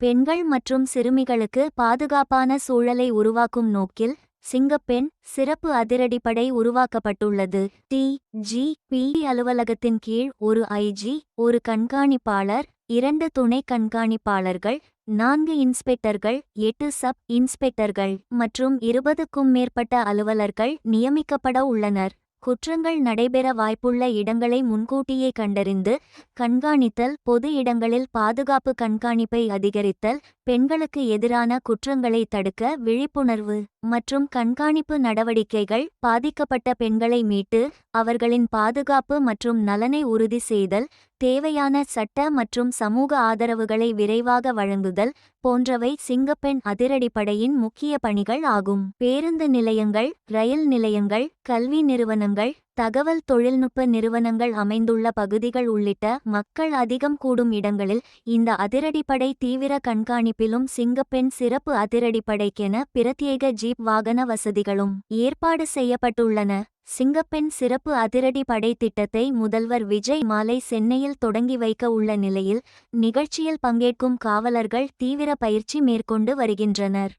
பெண்கள் மற்றும் சிறுமிகளுக்கு பாதுகாப்பான சூழலை உருவாக்கும் நோக்கில் சிங்கப்பெண் சிறப்பு அதிரடிப்படை உருவாக்கப்பட்டுள்ளது. டி.ஜி.பி அலுவலகத்தின் கீழ் ஒரு ஐ.ஜி, ஒரு கண்காணிப்பாளர், 2 துணை கண்காணிப்பாளர்கள், 4 இன்ஸ்பெக்டர்கள், 8 சப் இன்ஸ்பெக்டர்கள் மற்றும் 20க்கும் மேற்பட்ட அலுவலர்கள் நியமிக்கப்பட உள்ளனர். குற்றங்கள் நடைபெற வாய்ப்புள்ள இடங்களை முன்கூட்டியே கண்டறிந்து கண்காணித்தல், பொது இடங்களில் பாதுகாப்பு கண்காணிப்பை அதிகரித்தல், பெண்களுக்கு எதிரான குற்றங்களை தடுக்க விழிப்புணர்வு மற்றும் கண்காணிப்பு நடவடிக்கைகள், பாதிக்கப்பட்ட பெண்களை மீட்டு அவர்களின் பாதுகாப்பு மற்றும் நலனை உறுதி செய்தல், தேவையான சட்ட மற்றும் சமூக ஆதரவுகளை விரைவாக வழங்குதல் போன்றவை சிங்கப்பெண் அதிரடிப்படையின் முக்கிய பணிகள் ஆகும். பேருந்து நிலையங்கள், ரயில் நிலையங்கள், கல்வி நிறுவனங்கள், தகவல் தொழில்நுட்ப நிறுவனங்கள் அமைந்துள்ள பகுதிகள் உள்ளிட்ட மக்கள் அதிகம் கூடும் இடங்களில் இந்த அதிரடிப்படை தீவிர கண்காணிப்பிலும் சிங்கப்பெண் சிறப்பு அதிரடிப்படைக்கென பிரத்யேக ஜீப் வாகன வசதிகளும் ஏற்பாடு செய்யப்பட்டுள்ளன. சிங்கப்பெண் சிறப்பு அதிரடி படை திட்டத்தை முதல்வர் விஜய் மாலை சென்னையில் தொடங்கி வைக்க உள்ள நிலையில் நிகழ்ச்சியில் பங்கேற்கும் காவலர்கள் தீவிர பயிற்சி மேற்கொண்டு வருகின்றனர்.